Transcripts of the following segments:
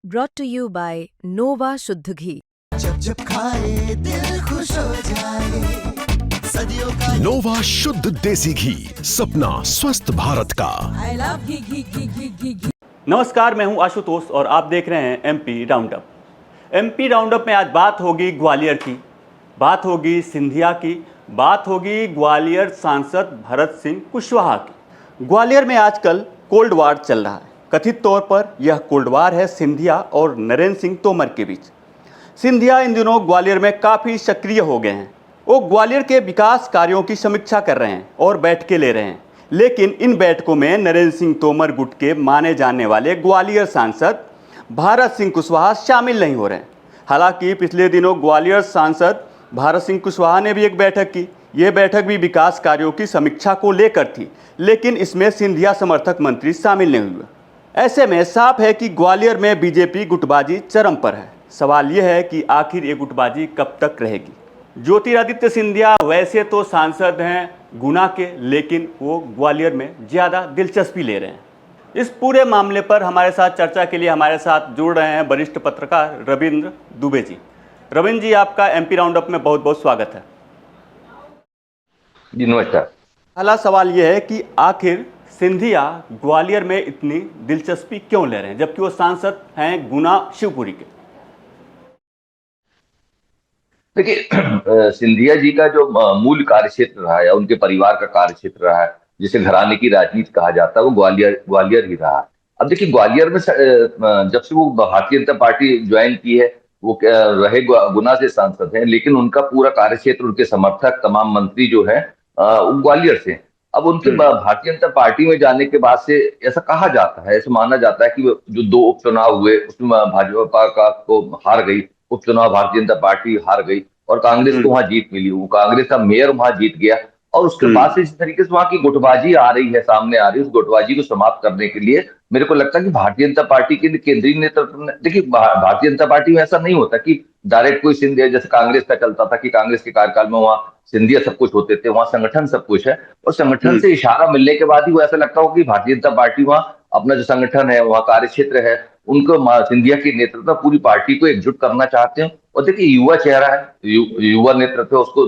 brought to you by Nova शुद्ध घी। जब जब खाए दिल खुश हो जाए, सदियों का नोवा शुद्ध देसी घी, सपना स्वस्थ भारत का। I love घी घी घी घी घी घी। नमस्कार, मैं हूं आशुतोष और आप देख रहे हैं एमपी राउंडअप। एमपी राउंडअप में आज बात होगी ग्वालियर की, बात होगी सिंधिया की, बात होगी ग्वालियर सांसद भरत सिंह कुशवाहा की। ग्वालियर में आजकल कोल्ड वार चल रहा है। कथित तौर पर यह कोल्ड वार है सिंधिया और नरेंद्र सिंह तोमर के बीच। सिंधिया इन दिनों ग्वालियर में काफ़ी सक्रिय हो गए हैं। वो ग्वालियर के विकास कार्यों की समीक्षा कर रहे हैं और बैठकें ले रहे हैं, लेकिन इन बैठकों में नरेंद्र सिंह तोमर गुट के माने जाने वाले ग्वालियर सांसद भारत सिंह कुशवाहा शामिल नहीं हो रहे हैं। हालांकि पिछले दिनों ग्वालियर सांसद भारत सिंह कुशवाहा ने भी एक बैठक की। ये बैठक भी विकास कार्यों की समीक्षा को लेकर थी, लेकिन इसमें सिंधिया समर्थक मंत्री शामिल नहीं हुए। ऐसे में साफ है कि ग्वालियर में बीजेपी गुटबाजी चरम पर है। सवाल यह है कि आखिर ये गुटबाजी कब तक रहेगी। ज्योतिरादित्य सिंधिया वैसे तो सांसद हैं गुना के, लेकिन वो ग्वालियर में ज़्यादा दिलचस्पी ले रहे हैं। इस पूरे मामले पर हमारे साथ चर्चा के लिए हमारे साथ जुड़ रहे हैं वरिष्ठ पत्रकार रविंद्र दुबे जी। रविंद्र जी, आपका एमपी राउंडअप में बहुत बहुत स्वागत है। जी नमस्कार। पहला सवाल यह है कि आखिर सिंधिया ग्वालियर में इतनी दिलचस्पी क्यों ले रहे हैं, जबकि वो सांसद हैं गुना शिवपुरी के। देखिए, सिंधिया जी का जो मूल कार्यक्षेत्र रहा है या उनके परिवार का कार्यक्षेत्र रहा है, जिसे घराने की राजनीति कहा जाता है, वो ग्वालियर ही रहा है। अब देखिए, ग्वालियर में जब से वो भारतीय जनता पार्टी ज्वाइन की है, वो रहे गुना से सांसद हैं, लेकिन उनका पूरा कार्यक्षेत्र, उनके समर्थक, तमाम मंत्री जो है वो ग्वालियर से हैं। अब उनके भारतीय जनता पार्टी में जाने के बाद से ऐसा कहा जाता है, ऐसा माना जाता है कि जो 2 उपचुनाव हुए उसमें भाजपा को हार गई, उपचुनाव भारतीय जनता पार्टी हार गई और कांग्रेस को वहां जीत मिली। वो कांग्रेस का मेयर वहां जीत गया और उसके बाद से इस तरीके से वहां की गुटबाजी आ रही है, सामने आ रही है। उस गुटबाजी को समाप्त करने के लिए मेरे को लगता है कि भारतीय जनता पार्टी के केंद्रीय नेतृत्व ने, देखिए भारतीय जनता पार्टी में ऐसा नहीं होता कि डायरेक्ट कोई सिंधिया, जैसे कांग्रेस का चलता था कि कांग्रेस के कार्यकाल में वहां सिंधिया सब कुछ होते थे, वहां संगठन सब कुछ है और संगठन से इशारा मिलने के बाद ही वो ऐसा लगता हो कि भारतीय जनता पार्टी वहां अपना जो संगठन है, वहां कार्यक्षेत्र है, उनको सिंधिया के नेतृत्व पूरी पार्टी को एकजुट करना चाहते हैं। और देखिए, युवा चेहरा है, युवा नेतृत्व है, उसको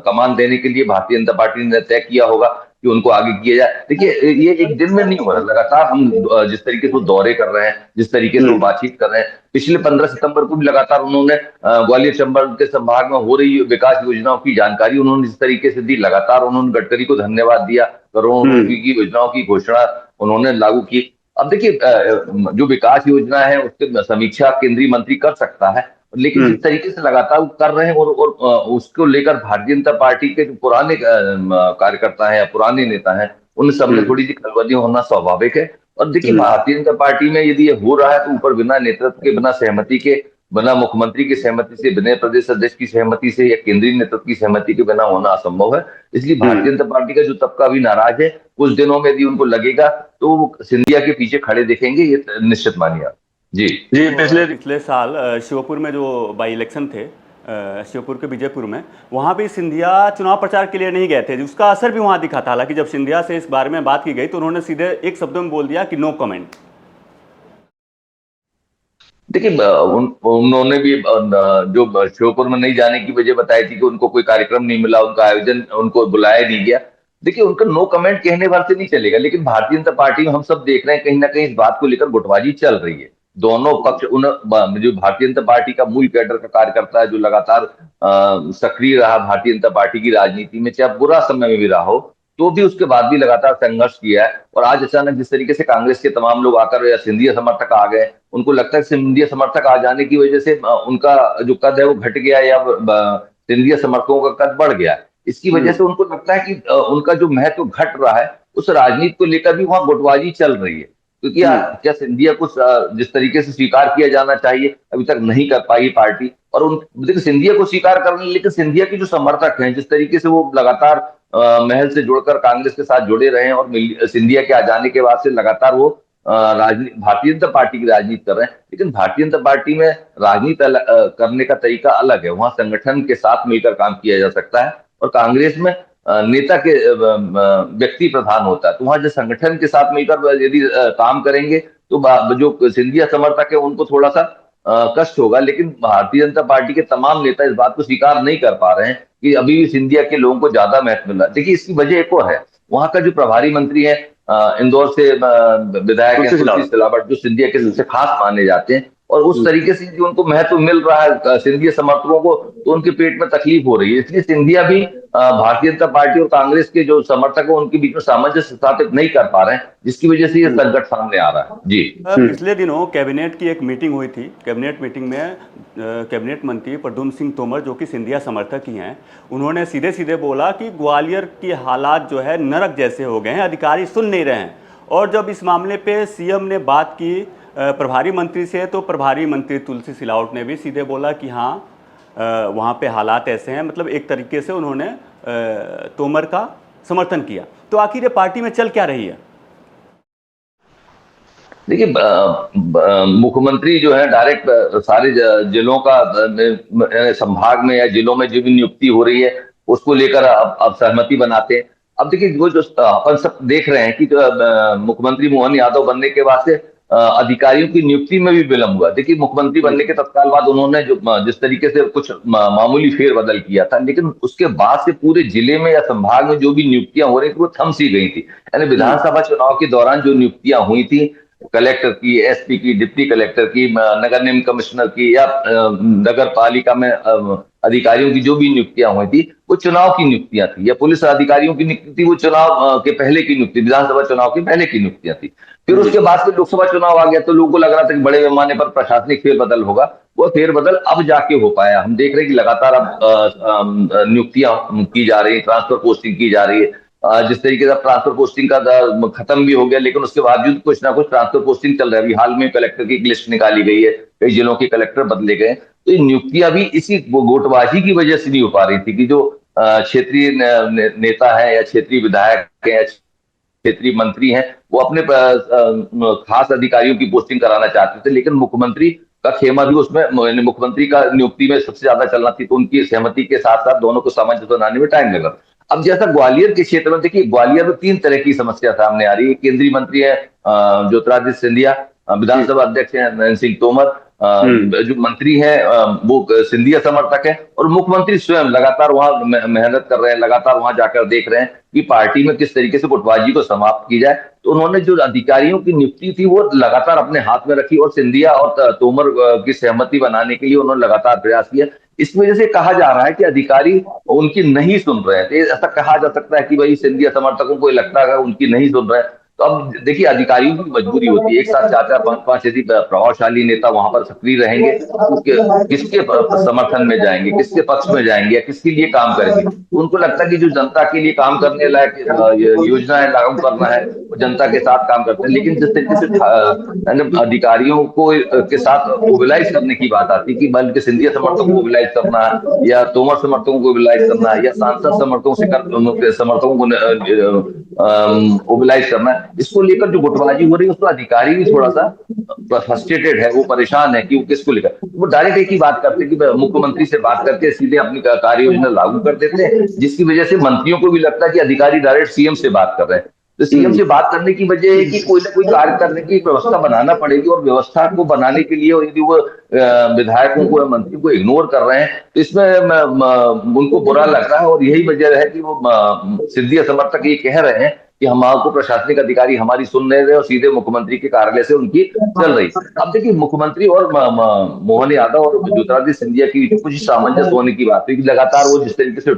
कमान देने के लिए भारतीय जनता पार्टी ने तय किया होगा कि उनको आगे किया जाए। देखिए, ये एक दिन में नहीं हो रहा, लगातार हम जिस तरीके से वो दौरे कर रहे हैं, जिस तरीके से वो बातचीत कर रहे हैं, पिछले 15 सितंबर को भी लगातार उन्होंने ग्वालियर चंबल के संभाग में हो रही विकास योजनाओं की जानकारी उन्होंने जिस तरीके से दी, लगातार उन्होंने गडकरी को धन्यवाद दिया, करोड़ों रुपए की योजनाओं की घोषणा उन्होंने लागू की। अब देखिए, जो विकास योजना है उसकी समीक्षा केंद्रीय मंत्री कर सकता है, लेकिन जिस तरीके से लगातार कर रहे हैं और उसको लेकर भारतीय जनता पार्टी के जो पुराने कार्यकर्ता हैं या पुराने नेता हैं, उन सब में थोड़ी सी खलबली होना स्वाभाविक है। और देखिए, भारतीय जनता पार्टी में यदि ये हो रहा है तो ऊपर बिना नेतृत्व के, बिना सहमति के, बिना मुख्यमंत्री की सहमति से, बिना प्रदेश अध्यक्ष की सहमति से या केंद्रीय नेतृत्व की सहमति के बिना होना असंभव है। इसलिए भारतीय जनता पार्टी का जो तबका भी नाराज है, कुछ दिनों में यदि उनको लगेगा तो वो सिंधिया के पीछे खड़े दिखेंगे, ये निश्चित मानिए आप। जी पिछले साल श्योपुर में जो बाई इलेक्शन थे, श्योपुर के विजयपुर में, वहाँ भी सिंधिया चुनाव प्रचार के लिए नहीं गए थे। उसका असर भी वहाँ दिखा था। हालांकि जब सिंधिया से इस बारे में बात की गई तो उन्होंने सीधे एक शब्दों में बोल दिया कि नो कमेंट। देखिए, उन्होंने भी जो श्योपुर में नहीं जाने की वजह बताई थी कि उनको कोई कार्यक्रम नहीं मिला, उनका आयोजन, उनको बुलाया नहीं गया। देखिए, उनका नो कमेंट कहने भर से नहीं चलेगा, लेकिन भारतीय जनता पार्टी में हम सब देख रहे हैं कहीं ना कहीं इस बात को लेकर गुटबाजी चल रही है। दोनों पक्ष, जो भारतीय जनता पार्टी का मूल कैडर का कार्यकर्ता है, जो लगातार सक्रिय रहा भारतीय जनता पार्टी की राजनीति में, चाहे बुरा समय में भी रहा हो, तो भी उसके बाद भी लगातार संघर्ष किया है। और आज अचानक जिस तरीके से कांग्रेस के तमाम लोग आकर या सिंधिया समर्थक आ गए, उनको लगता है सिंधिया समर्थक आ जाने की वजह से उनका जो कद है वो घट गया या सिंधिया समर्थकों का कद बढ़ गया। इसकी वजह से उनको लगता है कि उनका जो महत्व घट रहा है, उस राजनीति को लेकर भी वहां गुटबाजी चल रही है। क्योंकि क्या सिंधिया को जिस तरीके से स्वीकार किया जाना चाहिए अभी तक नहीं कर पाई पार्टी, और देखिए सिंधिया को स्वीकार करने, लेकिन सिंधिया के जो समर्थक हैं, जिस तरीके से वो लगातार महल से जुड़कर कांग्रेस के साथ जुड़े रहे हैं और सिंधिया के आ जाने के बाद से लगातार वो राजनीति, भारतीय जनता पार्टी की राजनीति कर रहे हैं। लेकिन भारतीय जनता पार्टी में राजनीति करने का तरीका अलग है, वहां संगठन के साथ मिलकर काम किया जा सकता है, और कांग्रेस में नेता के व्यक्ति प्रधान होता है। तो वहां जो संगठन के साथ मिलकर यदि काम करेंगे तो जो सिंधिया समर्थक है उनको थोड़ा सा कष्ट होगा। लेकिन भारतीय जनता पार्टी के तमाम नेता इस बात को स्वीकार नहीं कर पा रहे हैं कि अभी भी सिंधिया के लोगों को ज्यादा महत्व मिल रहा है। देखिए, इसकी वजह एक और है, वहां का जो प्रभारी मंत्री है इंदौर से विधायक है तुलसी सिलावट, जो सिंधिया के सबसे खास माने जाते हैं, और उस तरीके से जो उनको महत्व मिल रहा है सिंधिया समर्थकों को, तो उनके पेट में तकलीफ हो रही है। इसलिए सिंधिया भी भारतीय जनता पार्टी और कांग्रेस के जो समर्थक है उनके बीच में सामंजस्य स्थापित नहीं कर पा रहे हैं, जिसकी वजह से ये संकट सामने आ रहा है। जी, पिछले दिनों कैबिनेट की एक मीटिंग हुई थी। कैबिनेट मीटिंग में कैबिनेट मंत्री प्रद्युम्न सिंह तोमर, जो कि सिंधिया समर्थक ही हैं, उन्होंने सीधे सीधे बोला कि ग्वालियर की हालात जो है नरक जैसे हो गए हैं, अधिकारी सुन नहीं रहे हैं। और जब इस मामले पे सीएम ने बात की प्रभारी मंत्री से, तो प्रभारी मंत्री तुलसी सिलावट ने भी सीधे बोला कि हाँ वहाँ पे हालात ऐसे हैं। मतलब एक तरीके से उन्होंने तोमर का समर्थन किया। तो आखिर ये पार्टी में चल क्या रही है? देखिए, मुख्यमंत्री जो है डायरेक्ट सारे जिलों का संभाग में या जिलों में जो भी नियुक्ति हो रही है उसको लेकर अब सहमति बनाते हैं। अब देखिए, वो जो अपन सब देख रहे हैं कि मुख्यमंत्री मोहन यादव बनने के बाद से अधिकारियों की नियुक्ति में भी विलंब हुआ। देखिए, मुख्यमंत्री बनने के तत्काल बाद उन्होंने जो जिस तरीके से कुछ मामूली फेरबदल किया था, लेकिन उसके बाद से पूरे जिले में या संभाग में जो भी नियुक्तियां हो रही थी वो थम सी गई थी। यानी विधानसभा चुनाव के दौरान जो नियुक्तियां हुई थी, कलेक्टर की, एसपी की, डिप्टी कलेक्टर की, नगर निगम कमिश्नर की, या नगर पालिका में अधिकारियों की जो भी नियुक्तियां हुई थी वो चुनाव की नियुक्तियां थी, या पुलिस अधिकारियों की नियुक्ति थी वो चुनाव के पहले की नियुक्ति, विधानसभा चुनाव के पहले की नियुक्तियां थी। फिर उसके बाद से लोकसभा चुनाव आ गया तो लोगों को लग रहा था कि बड़े पैमाने पर प्रशासनिक फेरबदल होगा। वो फेरबदल अब जाके हो पाया। हम देख रहे हैं कि लगातार अब नियुक्तियां की जा रही है, ट्रांसफर पोस्टिंग की जा रही है। जिस तरीके से ट्रांसफर पोस्टिंग का खत्म भी हो गया, लेकिन उसके बावजूद कुछ ना कुछ ट्रांसफर पोस्टिंग चल रहा है। अभी हाल में कलेक्टर की लिस्ट निकाली गई है, कई जिलों के कलेक्टर बदले गए। तो ये नियुक्तियां भी इसी गोटबाजी की वजह से नहीं हो पा रही थी कि जो क्षेत्रीय नेता है या क्षेत्रीय विधायक है या क्षेत्रीय मंत्री हैं वो अपने खास अधिकारियों की पोस्टिंग कराना चाहते थे, लेकिन मुख्यमंत्री का खेमा भी उसमें, मुख्यमंत्री का नियुक्ति में सबसे ज्यादा चलना थी, तो उनकी सहमति के साथ साथ दोनों को सामंजस्य बनाने में टाइम लगा। अब जैसा ग्वालियर के क्षेत्र में, देखिए ग्वालियर में 3 तरह की समस्या सामने आ रही है। केंद्रीय मंत्री है ज्योतिरादित्य सिंधिया, विधानसभा अध्यक्ष है नरेंद्र सिंह तोमर, जो मंत्री है वो सिंधिया समर्थक है, और मुख्यमंत्री स्वयं लगातार वहां मेहनत कर रहे हैं, लगातार वहां जाकर देख रहे हैं कि पार्टी में किस तरीके से गुटबाजी को समाप्त की जाए। तो उन्होंने जो अधिकारियों की नियुक्ति थी वो लगातार अपने हाथ में रखी, और सिंधिया और तोमर की सहमति बनाने के लिए उन्होंने लगातार प्रयास किया। इस वजह से कहा जा रहा है कि अधिकारी उनकी नहीं सुन रहे हैं। ऐसा कहा जा सकता है कि भाई सिंधिया समर्थकों को लगता है उनकी नहीं सुन रहे हैं। तो अब देखिए, अधिकारियों की मजबूरी होती है, एक साथ 4-4, 5-5 यदि प्रभावशाली नेता वहां पर सक्रिय रहेंगे तो किसके समर्थन में जाएंगे, किसके पक्ष में जाएंगे, या किसके लिए काम करेंगे। तो उनको लगता है कि जो जनता के लिए काम करने लायक योजनाएं लागू करना है वो जनता के साथ काम करते हैं। लेकिन जिस तरीके से अधिकारियों को के साथ मोबिलाइज करने की बात आती है कि बल्कि सिंधिया समर्थकों को मोबिलाइज करना है या तोमर समर्थकों को मोबिलाइज करना है या सांसद समर्थकों को मोबिलाइज करना है, इसको लेकर जो गुटबाजी हो रही है उसमें अधिकारी भी थोड़ा सा फ्रस्ट्रेटेड है, वो परेशान है कि वो किसको लेकर। वो डायरेक्ट एक ही बात करते हैं कि मुख्यमंत्री से बात करके सीधे अपनी कार्य योजना लागू कर देते हैं, जिसकी वजह से मंत्रियों को भी लगता है कि अधिकारी डायरेक्ट सीएम से बात कर रहे हैं। तो सीएम से बात करने की वजह है कि कोई ना कोई कार्य करने की व्यवस्था बनाना पड़ेगी, और व्यवस्था को बनाने के लिए यदि वो विधायकों को या मंत्रियों को इग्नोर कर रहे हैं तो इसमें उनको बुरा लग रहा है। और यही वजह है कि वो सिंधिया समर्थक ये कह रहे हैं कि हमको प्रशासनिक अधिकारी हमारी सुन नहीं रहे और सीधे मुख्यमंत्री के कार्यालय से उनकी चल रही। अब देखिए, मुख्यमंत्री और मोहन यादव और ज्योतिरादित्य सिंधिया की कुछ सामंजस्य होने की बात है कि लगातार वो जिस तरीके से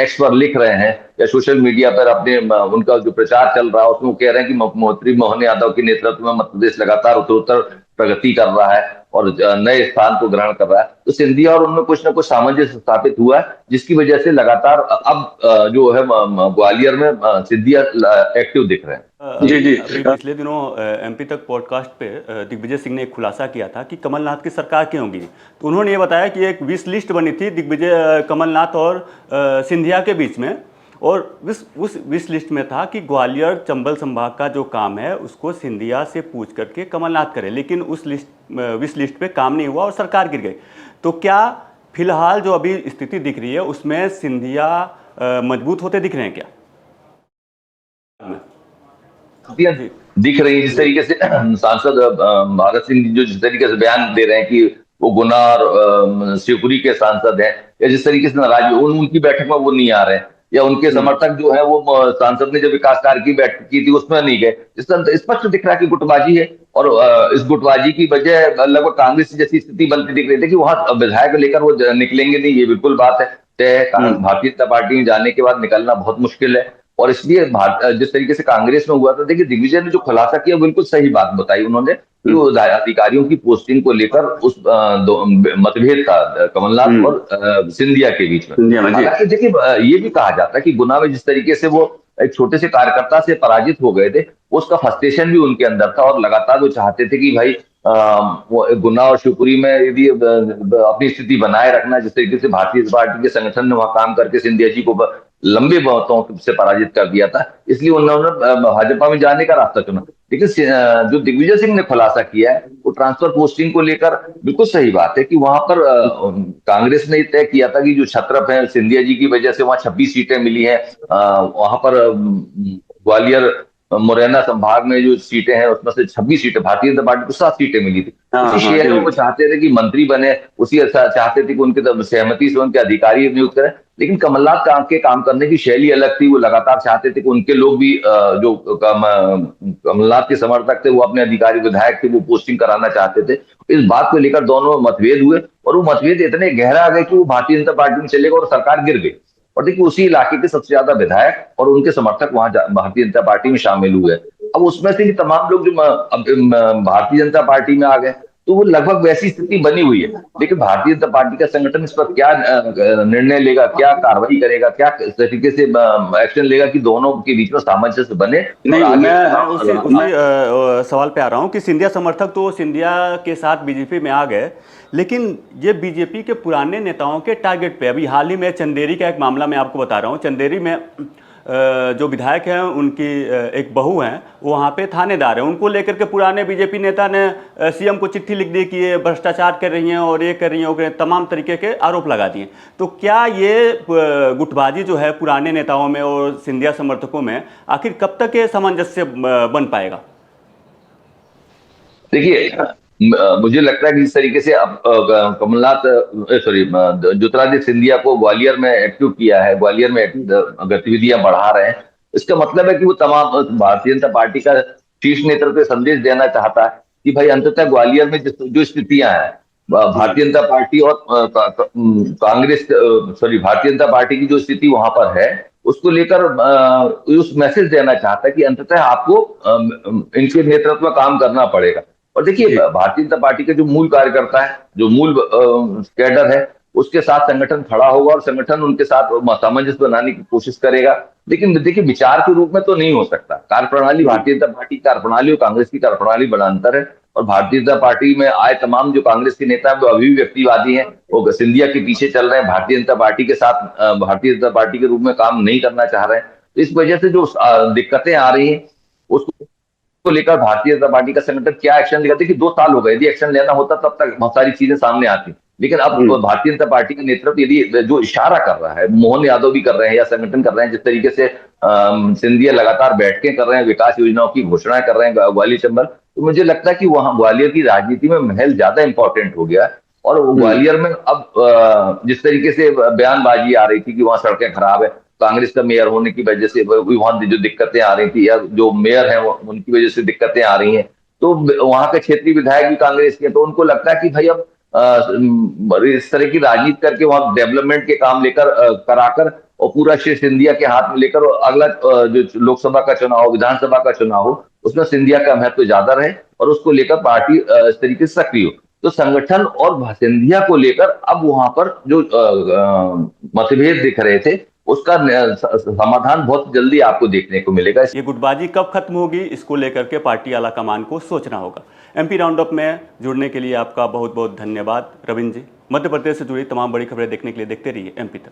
एक्स पर लिख रहे हैं या सोशल मीडिया पर अपने उनका जो प्रचार चल रहा है उसमें वो कह रहे हैं कि मुख्यमंत्री मोहन यादव के नेतृत्व में मध्य प्रदेश लगातार उत्तरोत्तर प्रगति कर रहा है और नए स्थान को ग्रहण कर रहा है। तो सिंधिया और उनमें कुछ ना कुछ सामंजस्य स्थापित हुआ है, जिसकी वजह से लगातार अब जो है ग्वालियर में सिंधिया एक्टिव दिख रहे हैं। जी पिछले दिनों एमपी तक पॉडकास्ट पे दिग्विजय सिंह ने एक खुलासा किया था कि कमलनाथ की सरकार क्यों होगी। तो उन्होंने ये बताया कि एक विश लिस्ट बनी थी दिग्विजय, कमलनाथ और सिंधिया के बीच में, और उस विश लिस्ट में था कि ग्वालियर चंबल संभाग का जो काम है उसको सिंधिया से पूछ करके कमलनाथ करे, लेकिन उस विश लिस्ट पे काम नहीं हुआ और सरकार गिर गई। तो क्या फिलहाल जो अभी स्थिति दिख रही है उसमें सिंधिया मजबूत होते दिख रहे हैं क्या? स्थितियां दिख रही हैं। जिस तरीके से सांसद भगत सिंह जो जिस तरीके से बयान दे रहे हैं कि वो गुना और शिवपुरी के सांसद हैं, या जिस तरीके से नाराज उनकी बैठक में वो नहीं आ रहे हैं, या उनके समर्थक जो है वो सांसद ने जब विकास कार्य की बैठक की थी उसमें नहीं गए, इससे स्पष्ट दिख रहा है कि गुटबाजी है। और इस गुटबाजी की वजह लगभग कांग्रेस जैसी स्थिति बनती दिख रही थी कि वहां विधायक लेकर वो निकलेंगे नहीं, ये बिल्कुल बात है तय है। भारतीय जनता पार्टी में जाने के बाद निकलना बहुत मुश्किल है। और इसलिए जिस तरीके से कांग्रेस में हुआ था, देखिए दिग्विजय ने जो खुलासा किया बिल्कुल सही बात बताई उन्होंने कि वो अधिकारियों की पोस्टिंग को लेकर उस मतभेद था कमलनाथ और सिंधिया के बीच में। हालांकि देखिए ये भी कहा जाता है कि गुना में जिस तरीके से वो एक छोटे से कार्यकर्ता से पराजित हो गए थे, उसका फ्रस्ट्रेशन भी उनके अंदर था और लगातार वो चाहते थे कि भाई वो गुना और शिवपुरी में यदि अपनी स्थिति बनाए रखना, जिस तरीके से भारतीय जनता पार्टी के संगठन ने वहां काम करके सिंधिया जी को लंबे बहुमतों से पराजित कर दिया था, इसलिए उन्होंने भाजपा में जाने का रास्ता चुना। लेकिन जो दिग्विजय सिंह ने खुलासा किया है वो ट्रांसफर पोस्टिंग को लेकर बिल्कुल सही बात है कि वहां पर कांग्रेस ने तय किया था कि जो छत्रप है सिंधिया जी की वजह से वहां 26 सीटें मिली हैं, वहां पर ग्वालियर मुरैना संभाग में जो सीटें हैं उसमें से 26 सीटें भारतीय जनता पार्टी को 7 सीटें मिली थी। उसी शहर में वो चाहते थे कि मंत्री बने, उसी चाहते थे कि उनके सहमति से उनके अधिकारी नियुक्त करें। लेकिन कमलनाथ के काम करने की शैली अलग थी, वो लगातार चाहते थे कि उनके लोग भी जो कमलनाथ के समर्थक थे वो अपने अधिकारी विधायक थे वो पोस्टिंग कराना चाहते थे। इस बात को लेकर दोनों मतभेद हुए और वो मतभेद इतने गहरा आ गए कि वो भारतीय जनता पार्टी में चले गए और सरकार गिर गई। और देखिए उसी इलाके के सबसे ज्यादा विधायक और उनके समर्थक वहां भारतीय जनता पार्टी में शामिल हुए। अब उसमें से भी तमाम लोग जो भारतीय जनता पार्टी में आ गए, तो वो लगभग वैसी स्थिति बनी हुई है। लेकिन भारतीय जनता पार्टी का संगठन इस पर क्या निर्णय लेगा, क्या कार्रवाई करेगा, क्या तरीके से एक्शन लेगा कि दोनों के बीच में सामंजस्य बने। नहीं, मैं उसी सवाल पे आ रहा हूँ कि सिंधिया समर्थक तो सिंधिया के साथ बीजेपी में आ गए, लेकिन ये बीजेपी के पुराने नेताओं के टारगेट पे, अभी हाल ही में चंदेरी का एक मामला मैं आपको बता रहा हूँ। चंदेरी में जो विधायक हैं उनकी एक बहू हैं, वो वहाँ पे थानेदार हैं, उनको लेकर के पुराने बीजेपी नेता ने सीएम को चिट्ठी लिख दी कि ये भ्रष्टाचार कर रही हैं और ये कर रही हैं, वो कर रही हैं, तमाम तरीके के आरोप लगा दिए। तो क्या ये गुटबाजी जो है पुराने नेताओं में और सिंधिया समर्थकों में, आखिर कब तक ये सामंजस्य बन पाएगा? देखिए मुझे लगता है कि इस तरीके से अब कमलनाथ ज्योतिरादित्य सिंधिया को ग्वालियर में एक्टिव किया है, ग्वालियर में गतिविधियां बढ़ा रहे हैं, इसका मतलब है कि वो तमाम भारतीय जनता पार्टी का शीर्ष नेतृत्व संदेश देना चाहता है कि भाई अंततः ग्वालियर में जो स्थितियां हैं भारतीय जनता पार्टी और कांग्रेस भारतीय जनता पार्टी की जो स्थिति वहां पर है उसको लेकर उस मैसेज देना चाहता है कि अंततः आपको इनके नेतृत्व में काम करना पड़ेगा। और देखिए भारतीय जनता पार्टी के जो मूल कार्यकर्ता है, जो मूल कैडर है, उसके साथ संगठन खड़ा होगा और संगठन उनके साथ सामंजस्य बनाने की कोशिश करेगा। लेकिन देखिए विचार के रूप में तो नहीं हो सकता। कार्यप्रणाली भारतीय जनता पार्टी की कार्यप्रणाली और कांग्रेस की कार्यप्रणाली बड़ा अंतर है। और भारतीय जनता पार्टी में आए तमाम जो कांग्रेस के नेता है वो अभी भी व्यक्तिवादी हैं, वो सिंधिया के पीछे चल रहे हैं, भारतीय जनता पार्टी के साथ भारतीय जनता पार्टी के रूप में काम नहीं करना चाह रहे हैं। तो इस वजह से जो दिक्कतें आ रही हैं उसको लेकर भारतीय जनता पार्टी का संगठन क्या एक्शन लेगा। देखिए 2 साल हो गए, यदि एक्शन लेना होता तब तक बहुत सारी चीजें सामने आती, लेकिन अब भारतीय जनता पार्टी का नेतृत्व यदि जो इशारा कर रहा है, मोहन यादव भी कर रहे हैं या संगठन कर रहे हैं, जिस तरीके से सिंधिया लगातार बैठकें कर रहे हैं, विकास योजनाओं की घोषणाएं कर रहे हैं ग्वालियर चंबल, तो मुझे लगता है कि वहां ग्वालियर की राजनीति में महल ज्यादा इंपॉर्टेंट हो गया। और ग्वालियर में अब जिस तरीके से बयानबाजी आ रही थी कि वहां सड़कें खराब है, कांग्रेस का मेयर होने की वजह से वहां जो दिक्कतें आ रही थी, या जो मेयर है उनकी वजह से दिक्कतें आ रही हैं, तो वहां के क्षेत्रीय विधायक भी कांग्रेस के, तो उनको लगता है कि भाई अब इस तरह की राजनीति करके वहां डेवलपमेंट के काम लेकर कराकर और पूरा श्री सिंधिया के हाथ में लेकर अगला जो लोकसभा का चुनाव हो, विधानसभा का चुनाव हो, उसमें सिंधिया का महत्व ज्यादा रहे और उसको लेकर पार्टी इस तरीके से सक्रिय हो। तो संगठन और सिंधिया को लेकर अब वहां पर जो मतभेद दिख रहे थे उसका समाधान बहुत जल्दी आपको देखने को मिलेगा। ये गुटबाजी कब खत्म होगी, इसको लेकर के पार्टी आला कमान को सोचना होगा। एमपी राउंडअप में जुड़ने के लिए आपका बहुत बहुत धन्यवाद रविंद्र जी। मध्य प्रदेश से जुड़ी तमाम बड़ी खबरें देखने के लिए देखते रहिए एमपी तक।